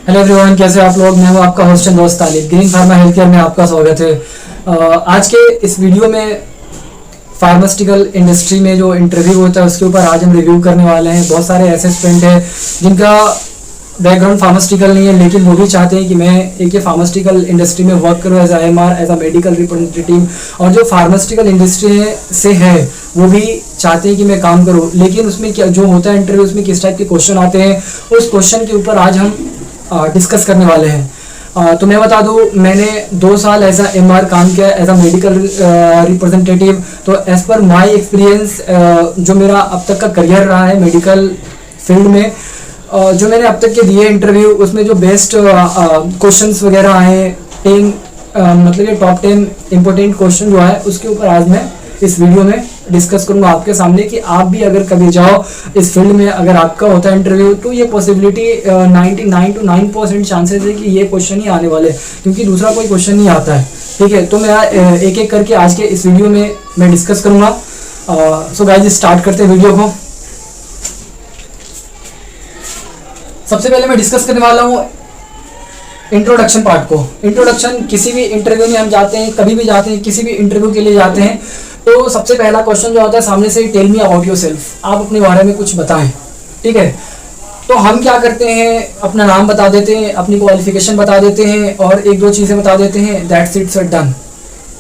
Hello everyone, कैसे आप लोग। मैं हूं आपका होस्ट एंड दोस्त तालिब। ग्रीन फार्मा हेल्थ केयर में आपका स्वागत है। आज के इस वीडियो में फार्मास्यूटिकल इंडस्ट्री में जो इंटरव्यू होता है उसके ऊपर आज हम रिव्यू करने वाले हैं। बहुत सारे ऐसे स्टूडेंट हैं जिनका बैकग्राउंड फार्मास्यूटिकल नहीं है, लेकिन वो भी चाहते हैं कि मैं एक फार्मास्यूटिकल इंडस्ट्री में वर्क करूँ as IMR, as a medical representative. और जो फार्मास्यूटिकल इंडस्ट्री से है वो भी चाहते हैं कि मैं काम करूँ, लेकिन उसमें क्या जो होता है इंटरव्यू, उसमें किस टाइप के क्वेश्चन आते हैं, उस क्वेश्चन के ऊपर आज हम डिस्कस करने वाले हैं। तो मैं बता दूं, मैंने 2 साल एज MR काम किया एज अ मेडिकल रिप्रेजेंटेटिव। तो एज पर माय एक्सपीरियंस जो मेरा अब तक का करियर रहा है मेडिकल फील्ड में, जो मैंने अब तक के दिए इंटरव्यू, उसमें जो बेस्ट क्वेश्चंस वगैरह आए 10 मतलब ये टॉप 10 इम्पोर्टेंट क्वेश्चन जो है उसके ऊपर आज मैं इस वीडियो में डिस्कस करूंगा आपके सामने कि आप भी अगर कभी जाओ इस फील्ड में, अगर आपका होता है इंटरव्यू, तो ये पॉसिबिलिटी 99 to 9% चांसेस है कि ये क्वेश्चन ही आने वाले, क्योंकि दूसरा कोई क्वेश्चन नहीं आता है। ठीक है, तो मैं एक एक करके आज के इस वीडियो में मैं डिस्कस करूंगा। सो गाइस, स्टार्ट करते हैं वीडियो को। सबसे पहले मैं डिस्कस करने वाला हूँ इंट्रोडक्शन पार्ट को। इंट्रोडक्शन, किसी भी इंटरव्यू में हम जाते हैं, कभी भी जाते हैं, किसी भी इंटरव्यू के लिए जाते हैं, तो सबसे पहला क्वेश्चन जो आता है सामने से, टेल मी अबाउट योरसेल्फ, आप अपने बारे में कुछ बताएं। ठीक है, तो हम क्या करते हैं, अपना नाम बता देते हैं, अपनी क्वालिफिकेशन बता देते हैं और 1-2 चीज़ें बता देते हैं, दैट्स इट, सर, डन।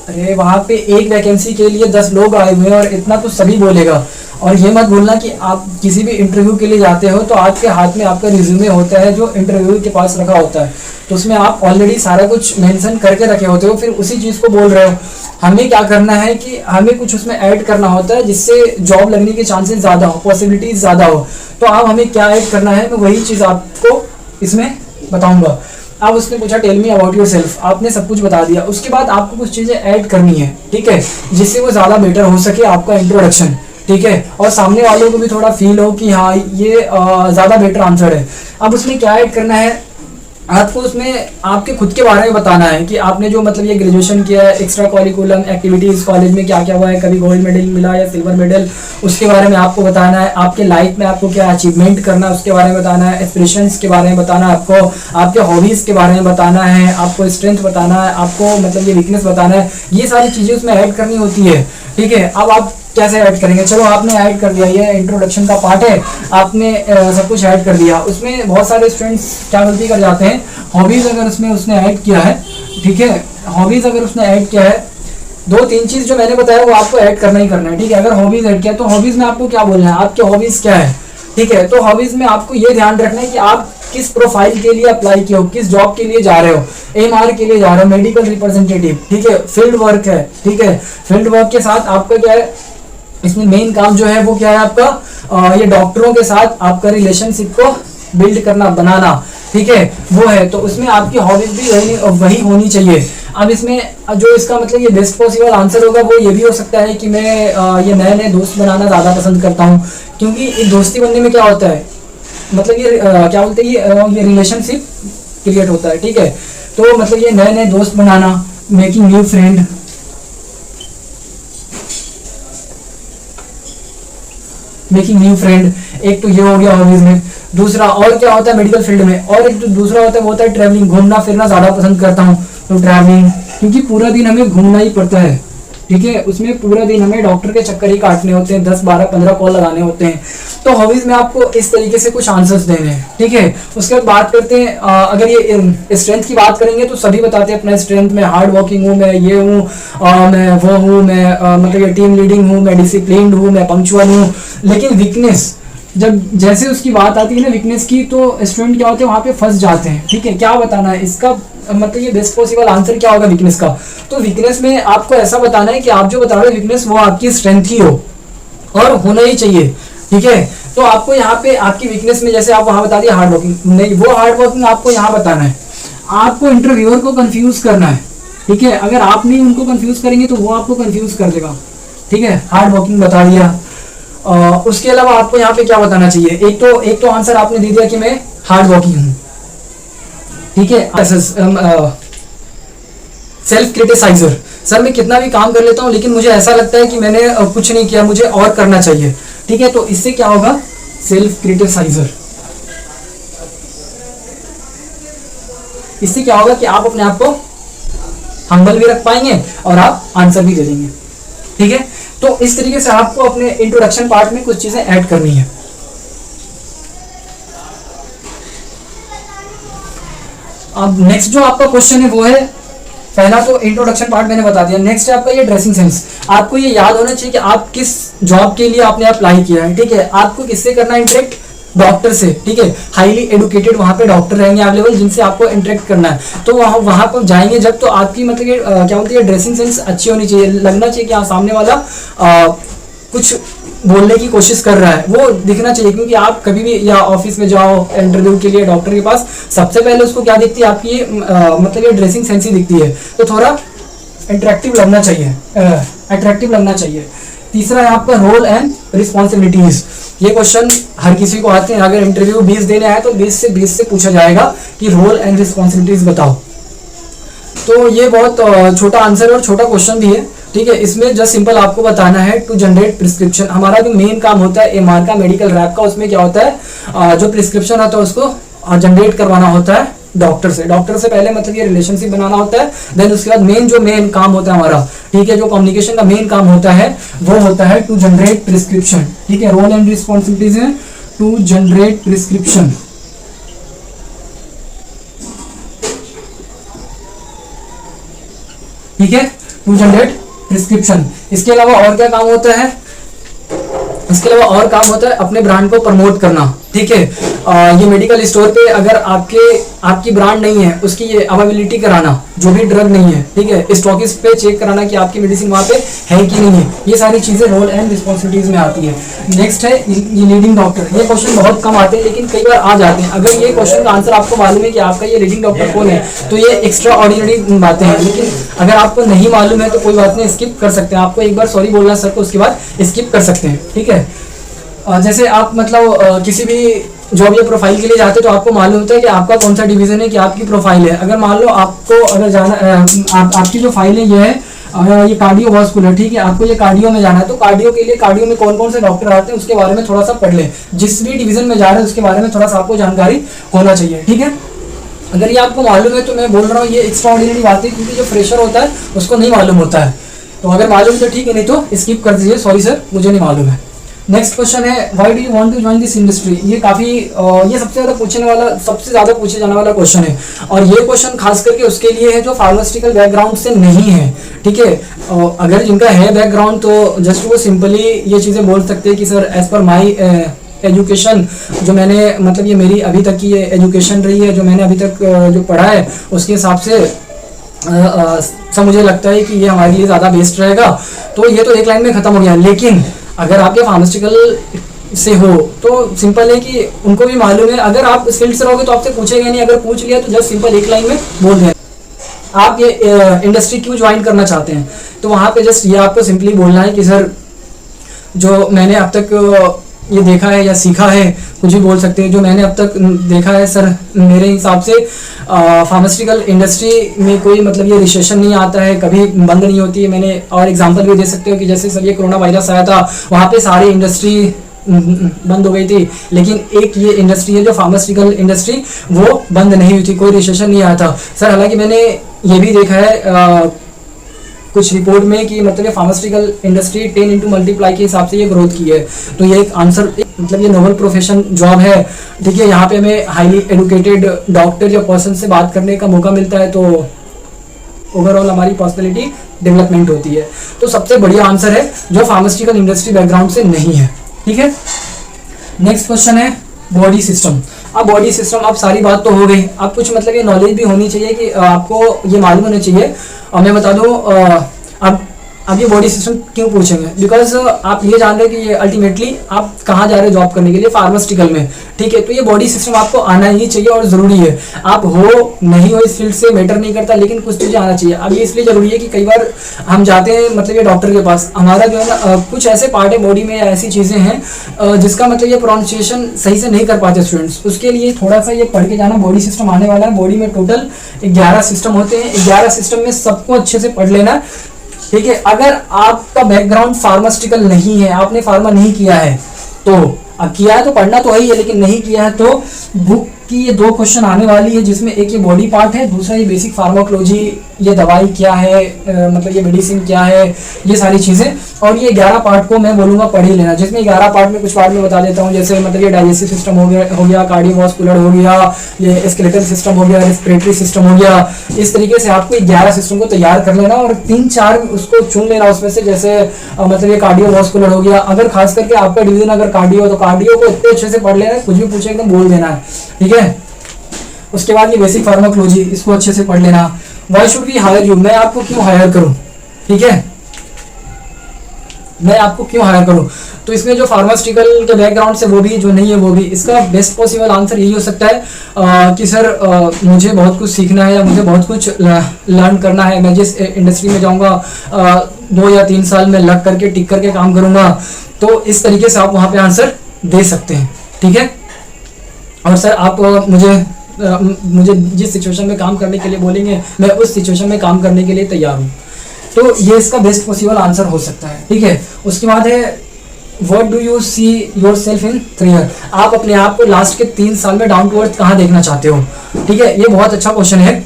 अरे वहाँ पे एक वैकेंसी के लिए 10 लोग आए हुए हैं और इतना तो सभी बोलेगा। और ये मत भूलना कि आप किसी भी इंटरव्यू के लिए जाते हो तो आपके हाथ में आपका रिज्यूमे होता है जो इंटरव्यू के पास रखा होता है, तो उसमें आप ऑलरेडी सारा कुछ मेंशन करके रखे होते हो, फिर उसी चीज़ को बोल रहे हो। हमें क्या करना है कि हमें कुछ उसमें ऐड करना होता है जिससे जॉब लगने के चांसेस ज़्यादा हो, पॉसिबिलिटीज ज़्यादा हो। तो आप हमें क्या ऐड करना है, मैं वही चीज़ आपको इसमें बताऊँगा। आप उसने पूछा टेल मी अबाउट योरसेल्फ, आपने सब कुछ बता दिया, उसके बाद आपको कुछ चीज़ें ऐड करनी है, ठीक है, जिससे वो ज़्यादा बेटर हो सके आपका इंट्रोडक्शन। ठीक है, और सामने वालों को भी थोड़ा फील हो कि हाँ ये ज़्यादा बेटर आंसर है। अब उसमें क्या ऐड करना है, आपको उसमें आपके खुद के बारे में बताना है कि आपने जो मतलब ये ग्रेजुएशन किया है, एक्स्ट्रा करिकुलम एक्टिविटीज़ कॉलेज में क्या क्या हुआ है, कभी गोल्ड मेडल मिला या सिल्वर मेडल, उसके बारे में आपको बताना है। आपके लाइफ में आपको क्या अचीवमेंट करना है उसके बारे में बताना है, एस्पिरेशंस के बारे में बताना है आपको, आपके हॉबीज़ के बारे में बताना है, आपको स्ट्रेंथ बताना है, आपको मतलब ये वीकनेस बताना है। ये सारी चीज़ें उसमें ऐड करनी होती है। ठीक है, अब आप कैसे ऐड करेंगे, चलो आपने ऐड कर दिया, ये इंट्रोडक्शन का पार्ट है, आपने सब कुछ ऐड कर दिया। उसमें बहुत सारे स्टूडेंट्स क्या गलती कर जाते हैं, हॉबीज़ अगर उसमें उसने ऐड किया है, ठीक है, हॉबीज़ अगर उसने ऐड किया है, 2-3 चीज़ जो मैंने बताया वो आपको ऐड करना ही करना है। ठीक है, अगर हॉबीज़ ऐड किया तो हॉबीज़ में आपको क्या बोलना है, आपके हॉबीज़ क्या है। ठीक है, तो हॉबीज़ में आपको ये ध्यान रखना है कि आप किस प्रोफाइल के लिए अप्लाई किए हो, किस जॉब के लिए जा रहे हो, MR के लिए जा रहे हो, मेडिकल रिप्रेजेंटेटिव। ठीक है, फील्ड वर्क है। ठीक है, फील्ड वर्क के साथ आपका क्या है, इसमें मेन काम जो है वो क्या है आपका, ये डॉक्टरों के साथ आपका रिलेशनशिप को बिल्ड करना, बनाना। ठीक है, वो है, तो उसमें आपकी हॉबीज भी वही होनी चाहिए। अब इसमें जो इसका मतलब ये बेस्ट पॉसिबल आंसर होगा वो ये भी हो सकता है कि मैं ये नए नए दोस्त बनाना ज़्यादा पसंद करता हूँ, क्योंकि एक दोस्ती बनने में क्या होता है, मतलब ये क्या बोलते हैं, ये रिलेशनशिप क्रिएट होता है। ठीक है, तो मतलब ये नए नए दोस्त बनाना, making new friend, making new friend, एक तो ये हो गया हॉबीज में। दूसरा और क्या होता है मेडिकल फील्ड में, और एक जो दूसरा होता है वो होता है ट्रैवलिंग, घूमना फिरना ज़्यादा पसंद करता हूँ, तो ट्रैवलिंग, क्योंकि पूरा दिन हमें घूमना ही पड़ता है। ठीक है, उसमें पूरा दिन हमें डॉक्टर के चक्कर ही काटने होते हैं, 10, 12, 15 कॉल लगाने होते हैं। तो हॉबीज में आपको इस तरीके से कुछ आंसर्स देने हैं। ठीक है, उसके बाद बात करते हैं, अगर ये स्ट्रेंथ की बात करेंगे तो सभी बताते हैं अपना स्ट्रेंथ, मैं हार्ड वर्किंग हूँ, मैं ये हूँ, मैं वो हूँ, मैं मतलब ये टीम लीडिंग हूँ, मैं डिसिप्लिन्ड हूँ, मैं पंक्चुअल हूँ। लेकिन वीकनेस, जब जैसे उसकी बात आती है ना वीकनेस की, तो स्टूडेंट क्या होते हैं वहाँ पे फंस जाते हैं। ठीक है, क्या बताना है इसका, मतलब ये बेस्ट पॉसिबल आंसर क्या होगा वीकनेस का, तो वीकनेस में आपको ऐसा बताना है कि आप जो बता रहे हो वीकनेस वो आपकी स्ट्रेंथ ही हो और होना ही चाहिए। ठीक है, तो आपको यहाँ पे आपकी वीकनेस में, जैसे आप वहाँ बता दिया हार्ड वर्किंग, नहीं, वो हार्ड वर्किंग आपको यहाँ बताना है। आपको इंटरव्यूअर को कंफ्यूज करना है। ठीक है, अगर आप नहीं उनको कंफ्यूज करेंगे तो वो आपको कंफ्यूज कर देगा। ठीक है, हार्ड वर्किंग बता दिया। उसके अलावा आपको यहाँ पे क्या बताना चाहिए, एक तो आंसर आपने दे दिया कि मैं हार्ड वर्किंग हूँ। ठीक है, सेल्फ क्रिटिसाइजर, सर मैं कितना भी काम कर लेता हूँ लेकिन मुझे ऐसा लगता है कि मैंने कुछ नहीं किया, मुझे और करना चाहिए। ठीक है, तो इससे क्या होगा, सेल्फ क्रिटिसाइजर। इससे क्या होगा कि आप अपने आप को हम्बल भी रख पाएंगे और आप आंसर भी दे देंगे। ठीक है, तो इस तरीके से आपको अपने इंट्रोडक्शन पार्ट में कुछ चीजें ऐड करनी है। अब नेक्स्ट जो आपका क्वेश्चन है वो है, पहला तो इंट्रोडक्शन पार्ट मैंने बता दिया, नेक्स्ट है आपका ये ड्रेसिंग सेंस। आपको ये याद होना चाहिए कि आप किस जॉब के लिए आपने अप्लाई किया है। ठीक है, आपको किससे करना है इंटरेक्ट, डॉक्टर से। ठीक है, हाईली एडुकेटेड वहां पे डॉक्टर रहेंगे अवेलेबल जिनसे आपको इंटरेक्ट करना है। तो वहां पर जाएंगे जब, तो आपकी मतलब ये क्या बोलते हैं, ड्रेसिंग सेंस अच्छी होनी चाहिए, लगना चाहिए कि सामने वाला कुछ बोलने की कोशिश कर रहा है, वो दिखना चाहिए। क्योंकि आप कभी भी या ऑफिस में जाओ इंटरव्यू के लिए डॉक्टर के पास, सबसे पहले उसको क्या दिखती है, आपकी मतलब ये ड्रेसिंग सेंस ही दिखती है। तो थोड़ा अट्रैक्टिव लगना चाहिए, अट्रैक्टिव लगना चाहिए। तीसरा है आपका रोल एंड रिस्पॉन्सिबिलिटीज। ये क्वेश्चन हर किसी को आते हैं, अगर इंटरव्यू 20 देने आए तो 20 से पूछा जाएगा कि रोल एंड रिस्पॉन्सिबिलिटीज बताओ। तो ये बहुत छोटा आंसर और छोटा क्वेश्चन भी है। ठीक है, इसमें जस्ट सिंपल आपको बताना है टू जनरेट प्रिस्क्रिप्शन। हमारा जो मेन काम होता है एमआर का, मेडिकल रैप का, उसमें क्या होता है, जो प्रिस्क्रिप्शन होता है उसको जनरेट करवाना होता है डॉक्टर से। डॉक्टर से पहले मतलब ये रिलेशनशिप बनाना होता है, देन उसके बाद मेन काम होता है हमारा, ठीक है, जो कम्युनिकेशन का मेन काम होता है वो होता है टू जनरेट प्रिस्क्रिप्शन। ठीक है, रोल एंड रिस्पॉन्सिबिलिटीज है टू जनरेट प्रिस्क्रिप्शन। ठीक है, टू जनरेट प्रिस्क्रिप्शन। इसके अलावा और क्या काम होता है, इसके अलावा और काम होता है अपने ब्रांड को प्रमोट करना। ठीक है, ये मेडिकल स्टोर पे अगर आपकी ब्रांड नहीं है, उसकी ये अवेलेबिलिटी कराना, जो भी ड्रग नहीं है, ठीक है, स्टॉकिस्ट पे चेक कराना कि आपकी मेडिसिन वहाँ पे है कि नहीं है। ये सारी चीजें रोल एंड रिस्पॉन्सिबिलिटीज में आती है। नेक्स्ट है ये लीडिंग डॉक्टर। ये क्वेश्चन बहुत कम आते हैं लेकिन कई बार आ जाते हैं। अगर ये क्वेश्चन का आंसर आपको मालूम है कि आपका ये लीडिंग डॉक्टर कौन है, तो ये एक्स्ट्रा ऑर्डिनरी बातें हैं। लेकिन अगर आपको नहीं मालूम है तो कोई बात नहीं, स्किप कर सकते हैं। आपको एक बार सॉरी बोलना सर को, उसके बाद स्किप कर सकते हैं। ठीक है, जैसे आप मतलब किसी भी जॉब या प्रोफाइल के लिए जाते हैं तो आपको मालूम होता है कि आपका कौन सा डिवीजन है, कि आपकी प्रोफाइल है। अगर मान लो आपको अगर जाना आपकी जो फाइल है ये है ये कार्डियोवास्कुलर, ठीक है, आपको ये कार्डियो में जाना है, तो कार्डियो के लिए कार्डियो में कौन कौन से डॉक्टर आते हैं उसके बारे में थोड़ा सा पढ़ लें। जिस भी डिवीजन में जा रहे हैं उसके बारे में थोड़ा सा आपको जानकारी होना चाहिए। ठीक है, अगर ये आपको मालूम है तो मैं बोल रहा हूँ ये एक्स्ट्रा ऑर्डिनरी बात है, क्योंकि जो फ्रेशर होता है उसको नहीं मालूम होता है। तो अगर मालूम तो ठीक है, नहीं तो स्किप कर दीजिए, सॉरी सर मुझे नहीं मालूम है। नेक्स्ट क्वेश्चन है why do you want to join this industry. ये काफी ये सबसे ज्यादा पूछे जाने वाला क्वेश्चन है, और ये क्वेश्चन खास करके उसके लिए है जो फार्मास्यूटिकल बैकग्राउंड से नहीं है। ठीक है, अगर जिनका है बैकग्राउंड तो जस्ट वो सिंपली ये चीजें बोल सकते हैं कि sir as per my education, जो मैंने मतलब ये मेरी अभी तक की ये एजुकेशन रही है, जो मैंने अभी तक जो पढ़ा है उसके हिसाब से सब मुझे लगता है कि ये हमारे लिए ज़्यादा बेस्ट रहेगा। तो ये तो एक लाइन में ख़त्म हो गया। लेकिन अगर आपके फार्मास्यूटिकल से हो तो सिंपल है कि उनको भी मालूम है, अगर आप इस फील्ड से रहोगे तो आपसे पूछेंगे नहीं, अगर पूछ लिया तो जस्ट सिंपल एक लाइन में बोल दें आप ये इंडस्ट्री क्यों ज्वाइन करना चाहते हैं। तो वहाँ पे जस्ट ये आपको सिंपली बोलना है कि सर जो मैंने अब तक ये देखा है या सीखा है, कुछ भी बोल सकते हैं, जो मैंने अब तक देखा है सर, मेरे हिसाब से फार्मास्यूटिकल इंडस्ट्री में कोई मतलब ये रिसेशन नहीं आता है, कभी बंद नहीं होती है। मैंने और एग्जांपल भी दे सकते हो कि जैसे सर ये कोरोना वायरस आया था, वहाँ पे सारी इंडस्ट्री बंद हो गई थी, लेकिन एक ये इंडस्ट्री है जो फार्मास्यूटिकल इंडस्ट्री, वो बंद नहीं हुई थी, कोई रिसेशन नहीं आया था सर। हालांकि मैंने ये भी देखा है कुछ रिपोर्ट में कि मतलब ये फार्मास्यूटिकल इंडस्ट्री 10 × मल्टीप्लाई के हिसाब से ये ग्रोथ की है। तो ये एक आंसर, मतलब ये नोबल प्रोफेशन जॉब है। ठीक है, यहाँ पे हमें हाईली एडुकेटेड डॉक्टर या पर्सन से बात करने का मौका मिलता है, तो ओवरऑल हमारी पर्सनैलिटी डेवलपमेंट होती है। तो सबसे बढ़िया आंसर है जो फार्मास्यूटिकल इंडस्ट्री बैकग्राउंड से नहीं है। ठीक है, नेक्स्ट क्वेश्चन है बॉडी सिस्टम। अब बॉडी सिस्टम, अब सारी बात तो हो गई, अब कुछ मतलब ये नॉलेज भी होनी चाहिए कि आपको ये मालूम होना चाहिए। और मैं बता दूं अब ये बॉडी सिस्टम क्यों पूछेंगे, बिकॉज आप ये जान रहे हैं कि ये अल्टीमेटली आप कहाँ जा रहे हो जॉब करने के लिए, फार्मास्यूटिकल में। ठीक है, तो ये बॉडी सिस्टम आपको आना ही चाहिए और ज़रूरी है। आप हो नहीं हो इस फील्ड से मैटर नहीं करता, लेकिन कुछ चीज़ें आना चाहिए। अब ये इसलिए ज़रूरी है कि कई बार हम जाते हैं मतलब ये डॉक्टर के पास, हमारा जो है ना कुछ ऐसे पार्ट है बॉडी में, ऐसी चीज़ें हैं जिसका मतलब ये प्रोनाउंसिएशन सही से नहीं कर पाते स्टूडेंट्स। उसके लिए थोड़ा सा ये पढ़ के जाना। बॉडी सिस्टम आने वाला है, बॉडी में टोटल 11 सिस्टम होते हैं। 11 सिस्टम में सबको अच्छे से पढ़ लेना। ठीक है, अगर आपका बैकग्राउंड फार्मास्यूटिकल नहीं है, आपने फार्मा नहीं किया है, तो अब किया है तो पढ़ना तो है ही है, लेकिन नहीं किया है तो बुक आपकी ये दो क्वेश्चन आने वाली है, जिसमें एक ये बॉडी पार्ट है, दूसरा ये बेसिक फार्माकोलॉजी, ये दवाई क्या है, मतलब ये मेडिसिन क्या है, ये सारी चीज़ें। और ये 11 पार्ट को मैं बोलूँगा पढ़ ही लेना, जिसमें 11 पार्ट में कुछ पार्ट में बता देता हूँ, जैसे मतलब ये डाइजेस्टिव सिस्टम हो गया, कार्डियोवास्कुलर हो गया, ये स्केलेटल सिस्टम हो गया, रेस्पिरेटरी सिस्टम हो गया। इस तरीके से आपको 11 सिस्टम को तैयार कर लेना और 3-4 उसको चुन लेना उसमें से, जैसे मतलब ये कार्डियोवास्कुलर हो गया। अगर खास करके आपका डिवीजन अगर कार्डियो, तो कार्डियो को इतने अच्छे से पढ़ लेना, कुछ भी पूछे एकदम बोल देना है, ठीक है। उसके बाद ये बेसिक फार्माकोलॉजी, इसको अच्छे से पढ़ लेना। Why should we hire you, मैं आपको क्यों हायर करूं, ठीक है, मैं आपको क्यों हायर करूं। तो इसमें जो फार्मास्यूटिकल के बैकग्राउंड से वो भी, जो नहीं है वो भी, इसका बेस्ट पॉसिबल आंसर यही हो सकता है कि सर मुझे बहुत कुछ सीखना है या मुझे बहुत कुछ लर्न करना है, मैं जिस इंडस्ट्री में जाऊंगा 2 या 3 साल में लग करके टिक करके काम करूंगा। तो इस तरीके से आप वहां पे आंसर दे सकते हैं, ठीक है। और सर आप मुझे जिस सिचुएशन में काम करने के लिए बोलेंगे, मैं उस सिचुएशन में काम करने के लिए तैयार हूँ। तो ये इसका बेस्ट पॉसिबल आंसर हो सकता है, ठीक है। उसके बाद है what do you see your self in 3 year, आप अपने आप को लास्ट के 3 साल में डाउन टू अर्थ कहाँ देखना चाहते हो, ठीक है। ये बहुत अच्छा क्वेश्चन है।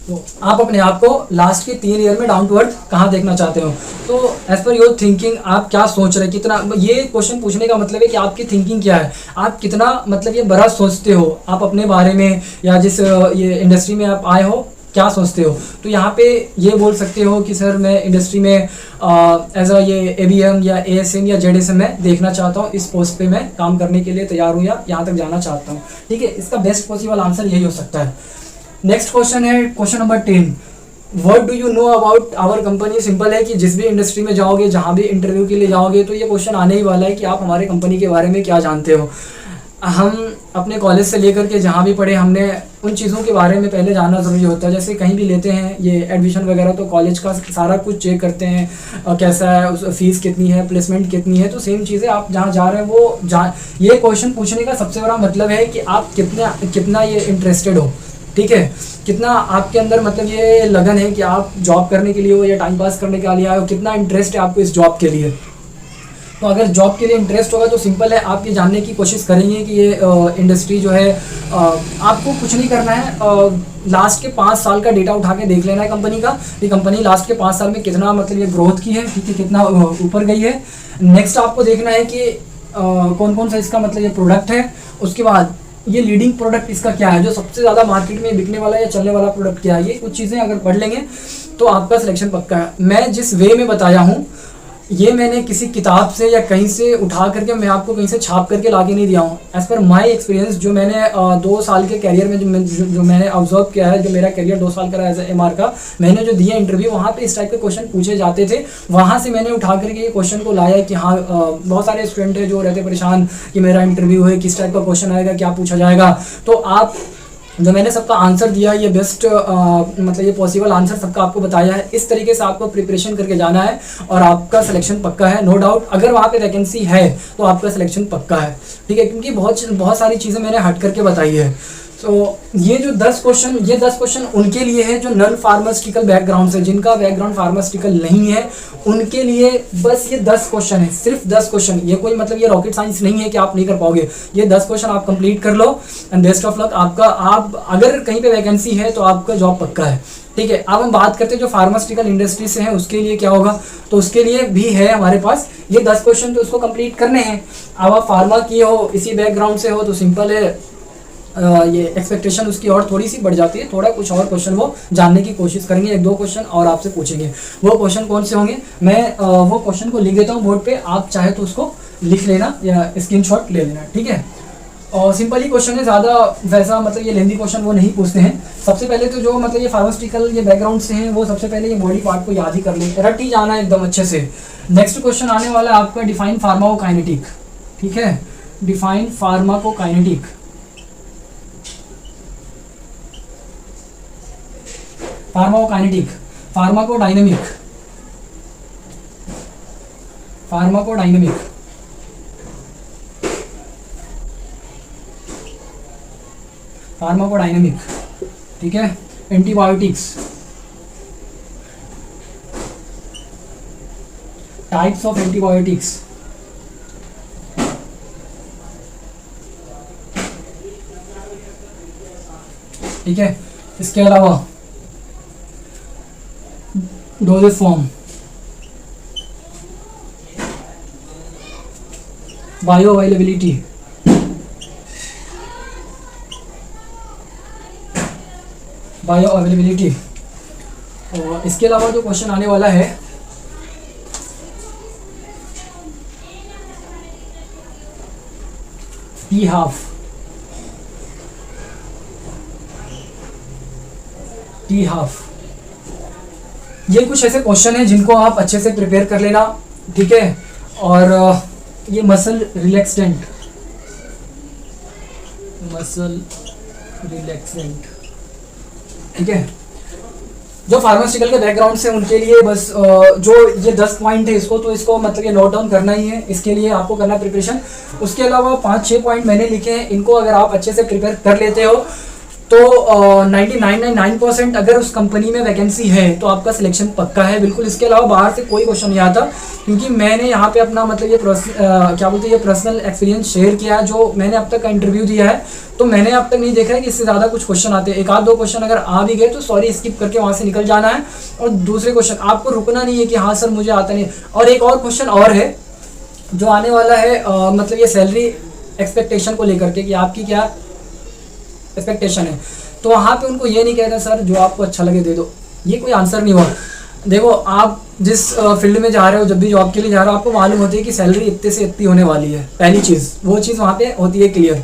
तो आप अपने आप को लास्ट के 3 ईयर में डाउन टू अर्थ कहाँ देखना चाहते हो। तो एज पर योर थिंकिंग आप क्या सोच रहे हैं, कितना, ये क्वेश्चन पूछने का मतलब है कि आपकी थिंकिंग क्या है, आप कितना मतलब ये बड़ा सोचते हो आप अपने बारे में, या जिस ये इंडस्ट्री में आप आए हो क्या सोचते हो। तो यहाँ पे ये बोल सकते हो कि सर मैं इंडस्ट्री में एज अ ये ABM या ASM या ZSM में देखना चाहता हूँ, इस पोस्ट पे मैं काम करने के लिए तैयार हूँ या यहाँ तक जाना चाहता हूँ, ठीक है। इसका बेस्ट पॉसिबल आंसर यही हो सकता है। नेक्स्ट क्वेश्चन है question number 10, what do you know about our company. Simple है कि जिस भी इंडस्ट्री में जाओगे, जहाँ भी इंटरव्यू के लिए जाओगे, तो ये क्वेश्चन आने ही वाला है कि आप हमारे कंपनी के बारे में क्या जानते हो। हम अपने कॉलेज से लेकर के जहाँ भी पढ़े, हमने उन चीज़ों के बारे में पहले जानना ज़रूरी होता है। जैसे कहीं भी लेते हैं ये एडमिशन वगैरह, तो कॉलेज का सारा कुछ चेक करते हैं, कैसा है, उस फीस कितनी है, प्लेसमेंट कितनी है। तो सेम चीज़ें आप जहाँ जा रहे हैं वो ये क्वेश्चन पूछने का सबसे बड़ा मतलब है कि आप कितना ये इंटरेस्टेड हो, ठीक है, कितना आपके अंदर मतलब ये लगन है कि आप जॉब करने के लिए हो या टाइम पास करने के लिए आए हो, कितना इंटरेस्ट है आपको इस जॉब के लिए। तो अगर जॉब के लिए इंटरेस्ट होगा तो सिंपल है, आप ये जानने की कोशिश करेंगे कि ये इंडस्ट्री जो है, आपको कुछ नहीं करना है, लास्ट के 5 साल का डेटा उठा के देख लेना है कंपनी का, ये कंपनी लास्ट के 5 साल में कितना मतलब ये ग्रोथ की है, ठीक है, कितना ऊपर गई है। नेक्स्ट आपको देखना है कि कौन कौन सा इसका मतलब ये प्रोडक्ट है। उसके बाद ये लीडिंग प्रोडक्ट इसका क्या है, जो सबसे ज़्यादा मार्केट में बिकने वाला या चलने वाला प्रोडक्ट क्या है। ये कुछ चीज़ें अगर पढ़ लेंगे तो आपका सिलेक्शन पक्का है। मैं जिस वे में बताया हूँ, ये मैंने किसी किताब से या कहीं से उठा करके मैं आपको कहीं से छाप करके लाके नहीं दिया हूँ। एज़ पर माई एक्सपीरियंस, जो मैंने 2 साल के कैरियर में जो मैंने ऑब्जर्व किया है, जो मेरा कैरियर 2 साल का रहा एज MR का, मैंने जो दिया इंटरव्यू, वहाँ पे इस टाइप के क्वेश्चन पूछे जाते थे। वहाँ से मैंने उठा करके ये क्वेश्चन को लाया कि हाँ, बहुत सारे स्टूडेंट है जो रहते परेशान कि मेरा इंटरव्यू है, किस टाइप का क्वेश्चन आएगा, क्या पूछा जाएगा। तो आप जो मैंने सबका आंसर दिया, ये बेस्ट मतलब ये पॉसिबल आंसर सबका आपको बताया है। इस तरीके से आपको प्रिपरेशन करके जाना है और आपका सिलेक्शन पक्का है, नो डाउट। अगर वहाँ पे वैकेंसी है तो आपका सिलेक्शन पक्का है, ठीक है, क्योंकि बहुत सारी चीज़ें मैंने हट करके बताई है। तो ये 10 क्वेश्चन उनके लिए है जो नॉन फार्मास्यूटिकल बैकग्राउंड से, जिनका बैकग्राउंड फार्मास्यूटिकल नहीं है, उनके लिए बस ये 10 क्वेश्चन है, सिर्फ 10 क्वेश्चन। ये कोई मतलब ये रॉकेट साइंस नहीं है कि आप नहीं कर पाओगे। ये 10 क्वेश्चन आप कंप्लीट कर लो एंड बेस्ट ऑफ लक। आप अगर कहीं पे वैकेंसी है तो आपका जॉब पक्का है, ठीक है। अब हम बात करते हैं जो फार्मास्यूटिकल इंडस्ट्री से है उसके लिए क्या होगा। तो उसके लिए भी है हमारे पास ये 10 क्वेश्चन, तो उसको कंप्लीट करने हैं। अब आप फार्मा किए हो, इसी बैकग्राउंड से हो, तो सिंपल है, ये एक्सपेक्टेशन उसकी और थोड़ी सी बढ़ जाती है। थोड़ा कुछ और क्वेश्चन वो जानने की कोशिश करेंगे, 1-2 क्वेश्चन और आपसे पूछेंगे। वो क्वेश्चन कौन से होंगे, मैं वो क्वेश्चन को लिख देता हूँ बोर्ड पे, आप चाहे तो उसको लिख लेना या स्क्रीनशॉट ले लेना, ठीक है। और सिंपल ही क्वेश्चन है, ज़्यादा वैसा मतलब ये लेंदी क्वेश्चन वो नहीं पूछते हैं। सबसे पहले तो जो मतलब ये फार्मास्यूटिकल ये बैकग्राउंड से हैं, वो सबसे पहले ये बॉडी पार्ट को याद ही कर लें, रट ही जाना है एकदम अच्छे से। नेक्स्ट क्वेश्चन आने वाला है आपका डिफाइन फार्माकोकाइनेटिक, ठीक है, define pharmacokinetic. Pharmacokinetic, pharmacodynamic, pharmacodynamic, pharmacodynamic, ठीक है। एंटीबायोटिक्स, टाइप्स ऑफ एंटीबायोटिक्स, ठीक है। इसके अलावा डोजेज फॉर्म, बायो अवेलेबिलिटी, और इसके अलावा जो क्वेश्चन आने वाला है टी हाफ, ये कुछ ऐसे क्वेश्चन हैं जिनको आप अच्छे से प्रिपेयर कर लेना, ठीक है। और ये मसल रिलैक्सेंट, ठीक है। जो फार्मास्यूटिकल के बैकग्राउंड से उनके लिए बस जो ये 10 पॉइंट है इसको तो इसको मतलब ये नोट डाउन करना ही है, इसके लिए आपको करना प्रिपरेशन। उसके अलावा 5-6 पॉइंट मैंने लिखे हैं, इनको अगर आप अच्छे से प्रिपेयर कर लेते हो तो 99.9% अगर उस कंपनी में वैकेंसी है तो आपका सिलेक्शन पक्का है बिल्कुल। इसके अलावा बाहर से कोई क्वेश्चन नहीं आता, क्योंकि मैंने यहाँ पे अपना मतलब ये पर्सनल एक्सपीरियंस शेयर किया है। जो मैंने अब तक का इंटरव्यू दिया है तो मैंने अब तक नहीं देखा है कि इससे ज़्यादा कुछ क्वेश्चन आते हैं। 1-2 क्वेश्चन अगर आ भी गए तो सॉरी स्किप करके वहाँ से निकल जाना है, और दूसरे क्वेश्चन आपको रुकना नहीं है कि हाँ सर मुझे आता नहीं। और एक और क्वेश्चन और है जो आने वाला है, मतलब ये सैलरी एक्सपेक्टेशन को लेकर के कि आपकी क्या एक्सपेक्टेशन है, तो वहाँ पे उनको ये नहीं कहना सर जो आपको अच्छा लगे दे दो, ये कोई आंसर नहीं हुआ। देखो आप जिस फील्ड में जा रहे हो, जब भी जॉब के लिए जा रहे हो, आपको मालूम होती है कि सैलरी इतने से इतनी होने वाली है, पहली चीज़ वो चीज़ वहाँ पे होती है क्लियर।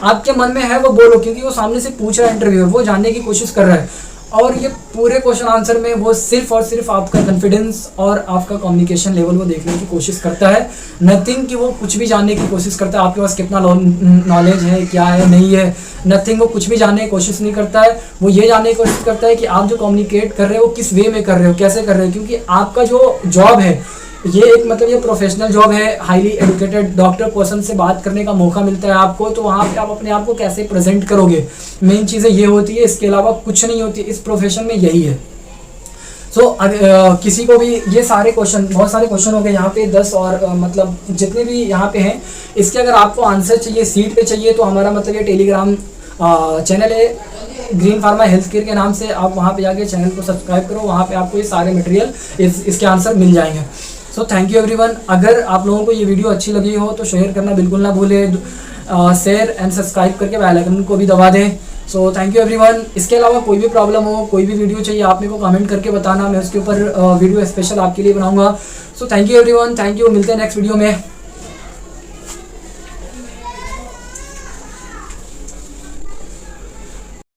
आपके मन में है वो बोलो, क्योंकि वो सामने से पूछ रहा है इंटरव्यूअर, वो जानने की कोशिश कर रहा है। और ये पूरे क्वेश्चन आंसर में वो सिर्फ और सिर्फ आपका कॉन्फिडेंस और आपका कम्युनिकेशन लेवल वो देखने की कोशिश करता है, नथिंग कि वो कुछ भी जानने की कोशिश करता है आपके पास कितना नॉलेज है, क्या है नहीं है, नथिंग। वो कुछ भी जानने की कोशिश नहीं करता है, वो ये जानने की कोशिश करता है कि आप जो कम्युनिकेट कर रहे हो किस वे में कर रहे हो, कैसे कर रहे हो। क्योंकि आपका जो जॉब है ये एक मतलब ये प्रोफेशनल जॉब है, हाईली एजुकेटेड डॉक्टर पर्सन से बात करने का मौका मिलता है आपको, तो वहाँ पे आप अपने आप को कैसे प्रेजेंट करोगे, मेन चीज़ें ये होती है। इसके अलावा कुछ नहीं होती इस प्रोफेशन में, यही है। किसी को भी ये सारे क्वेश्चन, बहुत सारे क्वेश्चन हो गए यहाँ पे 10, और मतलब जितने भी यहाँ पे हैं इसके अगर आपको आंसर चाहिए, सीट पे चाहिए, तो हमारा मतलब ये टेलीग्राम चैनल है ग्रीन फार्मा हेल्थ केयर के नाम से, आप वहाँ पे जाके चैनल को सब्सक्राइब करो, वहाँ पे आपको ये सारे मटेरियल इसके आंसर मिल जाएंगे। So thank you everyone. अगर आप लोगों को ये वीडियो अच्छी लगी हो तो शेयर करना बिल्कुल ना भूलें, शेयर एंड सब्सक्राइब करके बेल आइकन को भी दबा दें। So thank you everyone. इसके अलावा कोई भी प्रॉब्लम हो, कोई भी वीडियो चाहिए, आप मेरे को कमेंट करके बताना, मैं उसके ऊपर वीडियो स्पेशल आपके लिए बनाऊंगा। So thank you everyone, thank you, मिलते हैं नेक्स्ट वीडियो में।